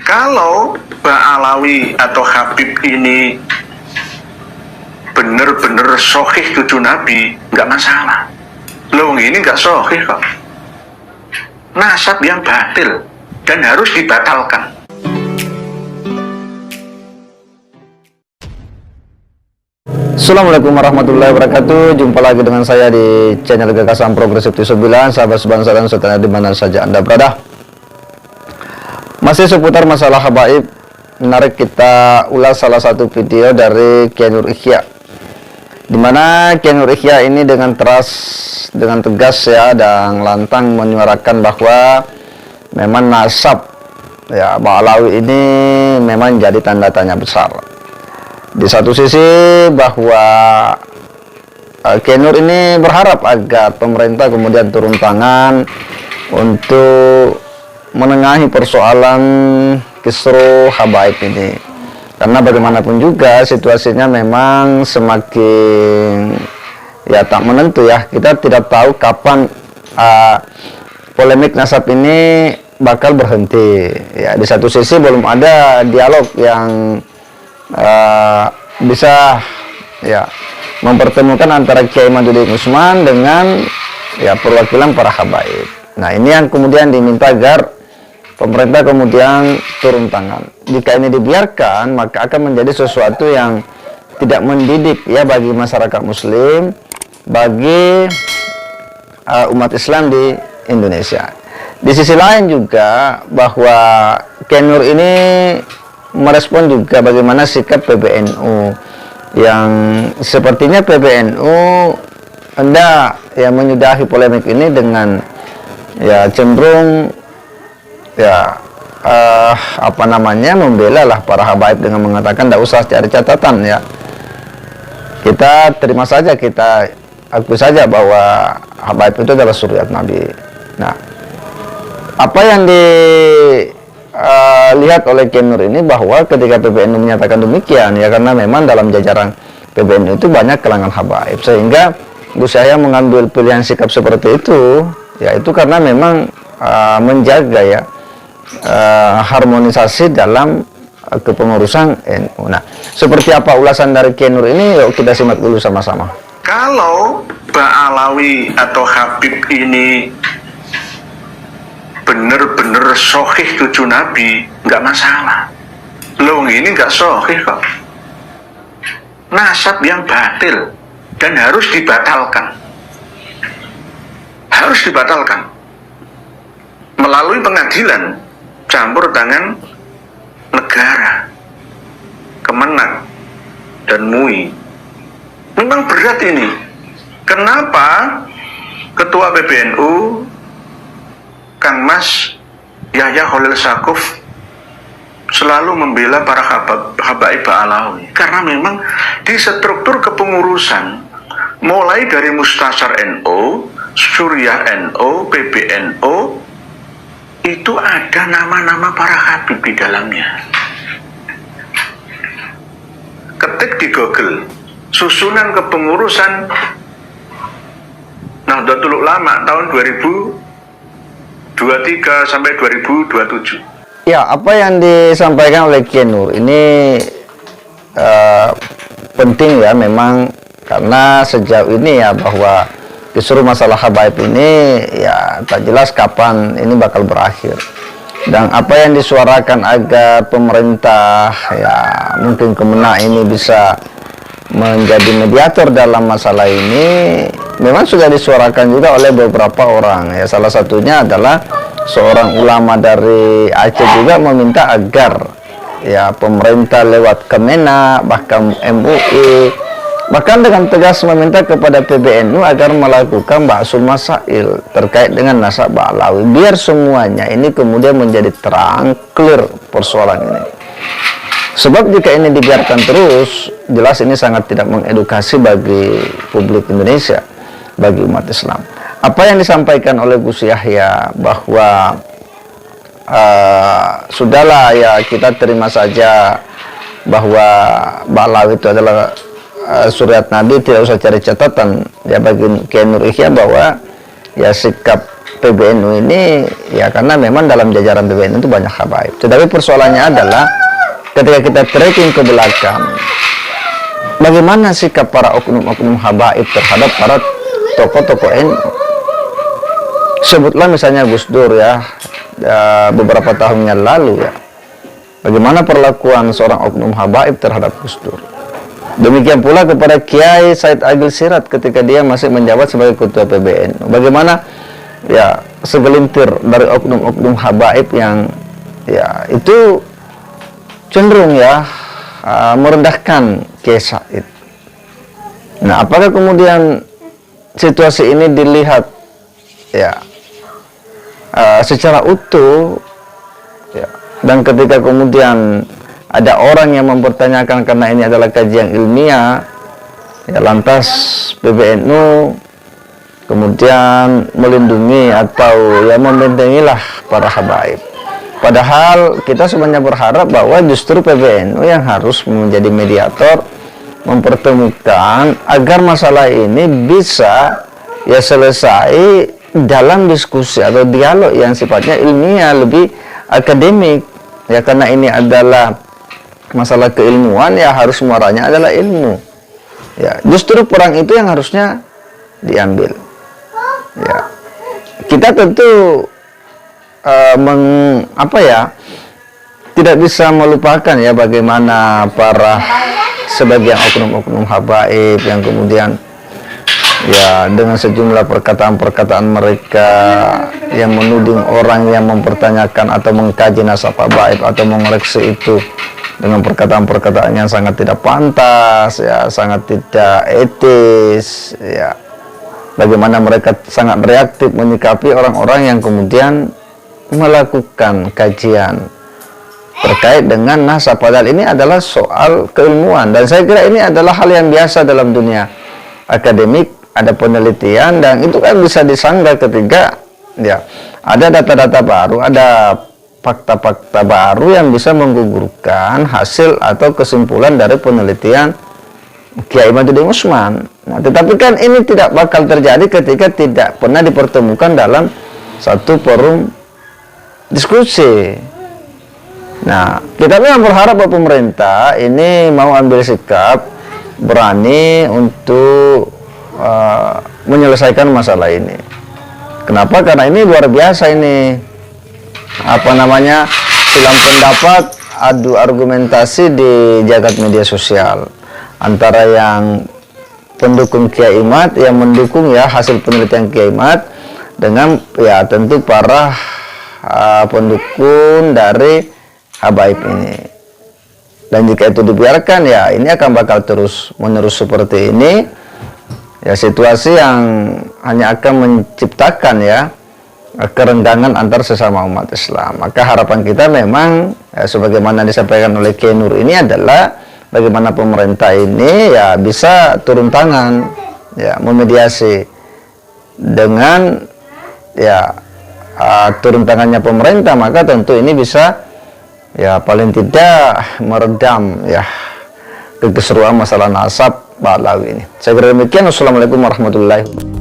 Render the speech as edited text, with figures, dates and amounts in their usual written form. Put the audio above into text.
Kalau Ba'alawi atau Habib ini bener-bener sohih cucu Nabi, nggak masalah. Loh, ini nggak sohih kok. Nasab yang batil dan harus dibatalkan. Assalamualaikum warahmatullahi wabarakatuh. Jumpa lagi dengan saya di channel Gagasan Progresif 9, sahabat sebangsa dan saudara di mana saja Anda berada. Masih seputar masalah habaib, menarik kita ulas salah satu video dari Kiai Nur Ihya, di mana Kiai Nur Ihya ini dengan tegas ya dan lantang menyuarakan bahwa memang nasab ya Ba'alawi ini memang jadi tanda tanya besar. Di satu sisi bahwa Kiai Nur ini berharap agar pemerintah kemudian turun tangan untuk menengahi persoalan kisruh habaib ini, karena bagaimanapun juga situasinya memang semakin ya tak menentu ya. Kita tidak tahu kapan polemik nasab ini bakal berhenti ya. Di satu sisi belum ada dialog yang bisa ya mempertemukan antara Kiai Maduddin Usman dengan ya perwakilan para habaib. Nah, ini yang kemudian diminta agar pemerintah kemudian turun tangan. Jika ini dibiarkan, maka akan menjadi sesuatu yang tidak mendidik ya bagi masyarakat muslim, bagi umat Islam di Indonesia. Di sisi lain juga bahwa Kiai Nur ini merespon juga bagaimana sikap PBNU yang sepertinya PBNU hendak ya menyudahi polemik ini dengan ya cenderung ya membela lah para habaib dengan mengatakan tidak usah cari catatan ya, kita terima saja, kita akui saja bahwa habaib itu adalah suriat Nabi. Nah, apa yang dilihat oleh Kiai Nur ini bahwa ketika PBNU menyatakan demikian ya, karena memang dalam jajaran PBNU itu banyak kalangan habaib, sehingga Gus Yahya mengambil pilihan sikap seperti itu ya, itu karena memang menjaga ya harmonisasi dalam kepengurusan NU. Nah, seperti apa ulasan dari Kiai Nur ini? Yuk kita simak dulu sama-sama. Kalau Ba'alawi atau Habib ini bener-bener sohih cucu Nabi, nggak masalah. Loh, ini nggak sohih kok. Nasab yang batil dan harus dibatalkan. Harus dibatalkan melalui pengadilan campur tangan negara, Kemenak dan MUI. Memang berat ini. Kenapa Ketua PBNU Kang Mas Yahya Khalil Stakuf selalu membela para habaib Ba'alawi? Karena memang di struktur kepengurusan mulai dari Mustasyar NU, Suriah NU, PBNU itu ada nama-nama para habib di dalamnya. Ketik di Google susunan kepengurusan Nahdlatul Ulama tahun 2023 sampai 2027. Ya, apa yang disampaikan oleh Kiai Nur ini penting ya memang, karena sejauh ini ya bahwa kisruh masalah habaib ini ya tak jelas kapan ini bakal berakhir. Dan apa yang disuarakan agar pemerintah ya mungkin Kemenak ini bisa menjadi mediator dalam masalah ini memang sudah disuarakan juga oleh beberapa orang ya. Salah satunya adalah seorang ulama dari Aceh juga meminta agar ya pemerintah lewat Kemenak, bahkan MUI, bahkan dengan tegas meminta kepada PBNU agar melakukan ba'sul masail terkait dengan nasab Ba'alawi, biar semuanya ini kemudian menjadi terang, clear persoalan ini. Sebab jika ini dibiarkan terus, jelas ini sangat tidak mengedukasi bagi publik Indonesia, bagi umat Islam. Apa yang disampaikan oleh Gus Yahya bahwa sudahlah ya, kita terima saja bahwa Ba'alawi itu adalah suriat Nabi, tidak usah cari catatan ya. Bagi Kiai Nur Ihya bahwa ya sikap PBNU ini ya karena memang dalam jajaran PBNU itu banyak habaib. Tetapi persoalannya adalah ketika kita tracking ke belakang, bagaimana sikap para oknum-oknum habaib terhadap para tokoh-tokoh NU. Sebutlah misalnya Gus Dur ya, beberapa tahun yang lalu ya, bagaimana perlakuan seorang oknum habaib terhadap Gus Dur. Demikian pula kepada Kiai Said Agil Sirat ketika dia masih menjabat sebagai ketua PBNU. Bagaimana ya segelintir dari oknum-oknum habaib yang ya itu cenderung ya merendahkan Kiai Said. Nah, apakah kemudian situasi ini dilihat ya secara utuh ya, dan ketika kemudian ada orang yang mempertanyakan karena ini adalah kajian ilmiah ya, lantas PBNU kemudian melindungi atau ya membentengilah para habaib. Padahal kita sebenarnya berharap bahwa justru PBNU yang harus menjadi mediator, mempertemukan agar masalah ini bisa ya selesai dalam diskusi atau dialog yang sifatnya ilmiah, lebih akademik ya, karena ini adalah masalah keilmuan ya harus muaranya adalah ilmu ya. Justru perang itu yang harusnya diambil ya. Kita tentu tidak bisa melupakan ya bagaimana para sebagian oknum-oknum habaib yang kemudian ya dengan sejumlah perkataan-perkataan mereka yang menuding orang yang mempertanyakan atau mengkaji nasab habaib atau mengoreksi itu dengan perkataan-perkataan yang sangat tidak pantas ya, sangat tidak etis ya. Bagaimana mereka sangat reaktif menyikapi orang-orang yang kemudian melakukan kajian terkait dengan nasab, padahal ini adalah soal keilmuan, dan saya kira ini adalah hal yang biasa dalam dunia akademik. Ada penelitian dan itu kan bisa disanggah ketika ya ada data-data baru, ada fakta-fakta baru yang bisa menggugurkan hasil atau kesimpulan dari penelitian Kiai Imaduddin Usman. Nah, tetapi kan ini tidak bakal terjadi ketika tidak pernah dipertemukan dalam satu forum diskusi. Nah, kita memang berharap bahwa pemerintah ini mau ambil sikap berani untuk menyelesaikan masalah ini. Kenapa? Karena ini luar biasa ini. Silang pendapat, adu argumentasi di jagat media sosial antara yang pendukung Kiai Imad yang mendukung ya hasil penelitian Kiai Imad dengan ya tentu para pendukung dari habaib ini. Dan jika itu dibiarkan ya ini akan bakal terus menerus seperti ini ya, situasi yang hanya akan menciptakan ya kerenggangan antar sesama umat Islam. Maka harapan kita memang ya, sebagaimana disampaikan oleh Kiai Nur ini adalah bagaimana pemerintah ini ya bisa turun tangan ya, memediasi dengan ya turun tangannya pemerintah, maka tentu ini bisa ya paling tidak meredam ya kekeseruan masalah nasab Ba'lawi ini. Saya kira demikian. Wassalamualaikum warahmatullahi wabarakatuh.